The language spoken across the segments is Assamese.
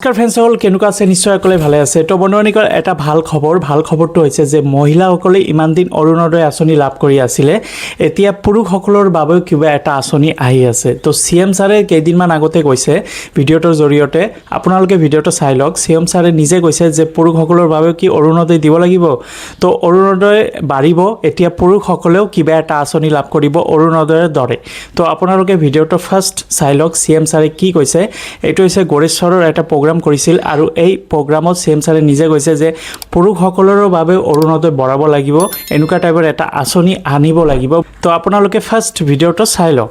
নমস্কাৰ ফ্ৰেণ্ডসকল, কেনেকুৱা আছে? নিশ্চয় সকলোৱে ভালে আছে। তো বন্ধুসকল, এটা ভাল খবৰটো হৈছে যে মহিলাসকলে ইমান দিন অৰুণোদয় আঁচনি লাভ কৰি আছিলে, এতিয়া পুৰুষসকলৰ বাবেও কিবা এটা আঁচনি আহি আছে। তো CM ছাৰে কেইদিনমান আগতে কৈছে ভিডিঅ'টোৰ জৰিয়তে, আপোনালোকে ভিডিঅ'টো চাই লওক। CM ছাৰে নিজে কৈছে যে পুৰুষসকলৰ বাবেও কি অৰুণোদয় দিব লাগিব। তো অৰুণোদয় বাঢ়িব, এতিয়া পুৰুষসকলেও কিবা এটা আঁচনি লাভ কৰিব অৰুণোদয়ৰ দৰে। তো আপোনালোকে ভিডিঅ'টো ফাৰ্ষ্ট চাই লওক CM ছাৰে কি কৈছে। এইটো হৈছে গড়েশ্বৰৰ এটা প্ৰগ্ৰাম কৰিছিল আৰু এই প্ৰগ্ৰামত CM ছাৰে নিজে কৈছে যে পুৰুষসকলৰ বাবে অৰুণোদয় বঢ়াব লাগিব, এনেকুৱা টাইপৰ এটা আঁচনি আনিব লাগিব। তো আপোনালোকে ফাৰ্ষ্ট ভিডিঅ'টো চাই লওক।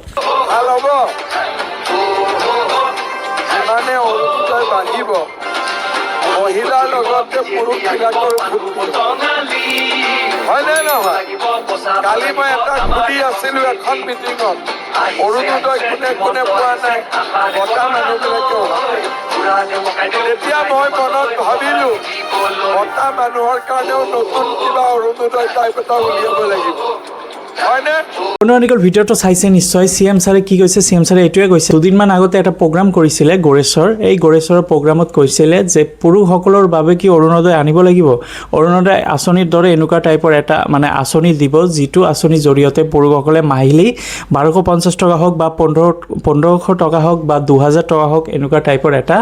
মহিলাৰ লগতে পুৰুষবিলাকৰ হয়নে নহয়? কালি মই এটা সুধি আছিলোঁ এখন মিটিঙত, অৰুণোদয় কোনে কোনে পোৱা নাই, মতা মানুহবিলাকেও। তেতিয়া মই মনত ভাবিলোঁ মতা মানুহৰ কাৰণেও নতুন কিবা অৰুণোদয় টাইপ এটা উলিয়াব লাগিব। বন্ধুসকল, ভিডিঅ'টো চাইছে নিশ্চয়। CM ছাৰে কি কৈছে? CM ছাৰে এইটোৱে কৈছে, দুদিনমান আগতে এটা প্ৰগ্ৰাম কৰিছিলে গড়েশ্বৰ। এই গড়েশ্বৰৰ প্ৰগ্ৰামত কৈছিলে যে পুৰুষসকলৰ বাবে কি অৰুণোদয় আনিব লাগিব, অৰুণোদয় আঁচনিৰ দৰে এনেকুৱা টাইপৰ এটা আঁচনি দিব, যিটো আঁচনিৰ জৰিয়তে পুৰুষসকলে মাহিলী 1250 টকা হওক বা 1500 টকা হওক বা 2000 টকা হওক, এনেকুৱা টাইপৰ এটা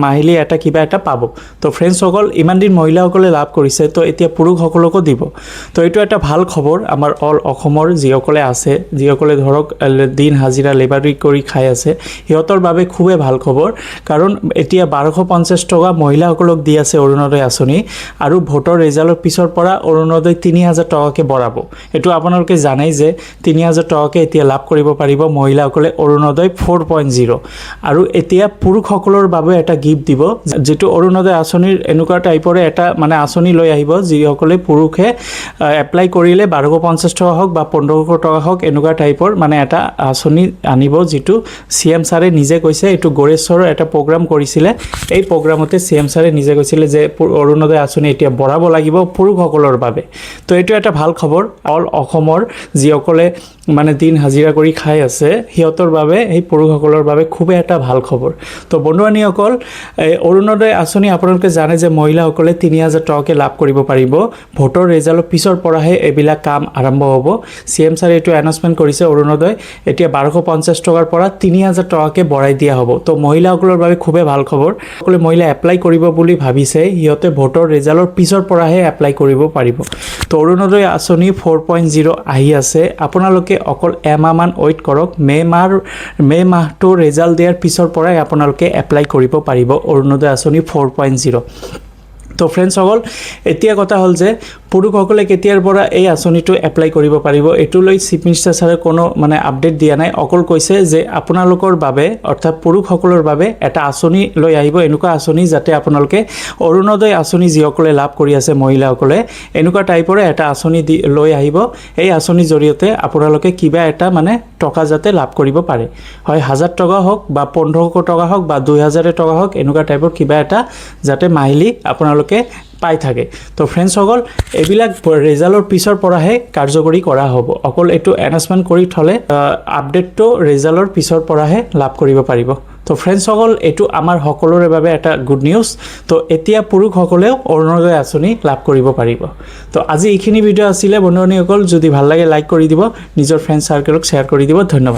মাহিলী এটা কিবা এটা পাব। তো ফ্ৰেণ্ডসকল, ইমান দিন মহিলাসকলে লাভ কৰিছে, তো এতিয়া পুৰুষসকলকো দিব। তো এইটো এটা ভাল খবৰ আমাৰ অসমৰ যিসকলে আছে, যিসকলে ধৰক দিন হাজিৰা লেবাৰী কৰি খাই আছে, সিহঁতৰ বাবে খুবেই ভাল খবৰ। কাৰণ এতিয়া 1250 টকা মহিলাসকলক দি আছে অৰুণোদয় আঁচনি, আৰু ভোটৰ ৰিজাল্টৰ পিছৰ পৰা অৰুণোদয় 3000 টকাকৈ বঢ়াব। এইটো আপোনালোকে জানেই যে 3000 টকাকৈ এতিয়া লাভ কৰিব পাৰিব মহিলাসকলে অৰুণোদয় 4.0। আৰু এতিয়া পুৰুষসকলৰ বাবে এটা গিফ্ট দিব, যিটো অৰুণোদয় আঁচনিৰ এনেকুৱা টাইপৰে এটা আঁচনি লৈ আহিব, যিসকলে পুৰুষে এপ্লাই কৰিলে 1250 টকা হওক বা 1500 টকা হওক, এনেকুৱা টাইপৰ এটা আঁচনি আনিব, যিটো CM ছাৰে নিজে কৈছে। এইটো গড়েশ্বৰৰ এটা প্ৰগ্ৰাম কৰিছিলে, এই প্ৰগ্ৰামতে CM ছাৰে নিজে কৈছিলে যে অৰুণোদয় আঁচনি এতিয়া বঢ়াব লাগিব পুৰুষসকলৰ বাবে। তো এইটো এটা ভাল খবৰ অসমৰ যিসকলে দিন হাজিৰা কৰি খাই আছে, সিহঁতৰ বাবে, এই পুৰুষসকলৰ বাবে খুবেই এটা ভাল খবৰ। তো বন্ধুসকল, অৰুণোদয় আঁচনি আপোনালোকে জানে যে মহিলাসকলে 3000 টকাকৈ লাভ কৰিব পাৰিব। ভোটৰ ৰিজাল্টৰ পিছৰ পৰাহে এইবিলাক কাম আৰম্ভ হ'ব। CM ছাৰে এইটো এনাউন্সমেণ্ট কৰিছে, অৰুণোদয় এতিয়া 1250 টকাৰ পৰা 3000 টকাকৈ বঢ়াই দিয়া হ'ব। তো মহিলাসকলৰ বাবে খুবেই ভাল খবৰ। সকলো মহিলা এপ্লাই কৰিব বুলি ভাবিছে, সিহঁতে ভোটৰ ৰিজাল্টৰ পিছৰ পৰাহে এপ্লাই কৰিব পাৰিব। তো অৰুণোদয় আঁচনি 4.0 আহি আছে। আপোনালোকে অকল এমাহমান ৱেইট কৰক, মে' মাহটো ৰিজাল্ট দিয়াৰ পিছৰ পৰাই আপোনালোকে এপ্লাই কৰিব পাৰিব অৰুণোদয় আঁচনি 4.0। তো ফ্ৰেণ্ডসকল, এতিয়া কথা হ'ল যে পুৰুষসকলে কেতিয়াৰ পৰা এই আঁচনিটো এপ্লাই কৰিব পাৰিব, এইটো লৈ চিফ মিনিষ্টাৰ ছাৰে কোনো আপডেট দিয়া নাই। অকল কৈছে যে আপোনালোকৰ বাবে, অৰ্থাৎ পুৰুষসকলৰ বাবে এটা আঁচনি লৈ আহিব, এনেকুৱা আঁচনি যাতে আপোনালোকে অৰুণোদয় আঁচনি যিসকলে লাভ কৰি আছে মহিলাসকলে, এনেকুৱা টাইপৰে এটা আঁচনি লৈ আহিব। এই আঁচনিৰ জৰিয়তে আপোনালোকে কিবা এটা টকা যাতে লাভ কৰিব পাৰে, হয় 1000 টকা হওক বা 1500 টকা হওক বা 2000 টকা হওক, এনেকুৱা টাইপৰ কিবা এটা যাতে মাহিলী আপোনালোকে পাই থাকে। তো ফ্ৰেণ্ডসকল, এইবিলাক ৰিজাল্টৰ পিছৰ পৰাহে কাৰ্যকৰী কৰা হ'ব। অকল এইটো এনাউন্সমেণ্ট কৰি থ'লে আপডেটটো ৰিজাল্টৰ পিছৰ পৰাহে লাভ কৰিব পাৰিব। তো ফ্ৰেণ্ডসকল, এইটো আমাৰ সকলোৰে বাবে এটা গুড নিউজ। তো এতিয়া পুৰুষসকলেও অৰুণোদয় আঁচনি লাভ কৰিব পাৰিব। তো আজি এইখিনি ভিডিঅ' আছিলে বন্ধুসকল। যদি ভাল লাগে লাইক কৰি দিব, নিজৰ ফ্ৰেণ্ড চাৰ্কেলক শ্বেয়াৰ কৰি দিব। ধন্যবাদ।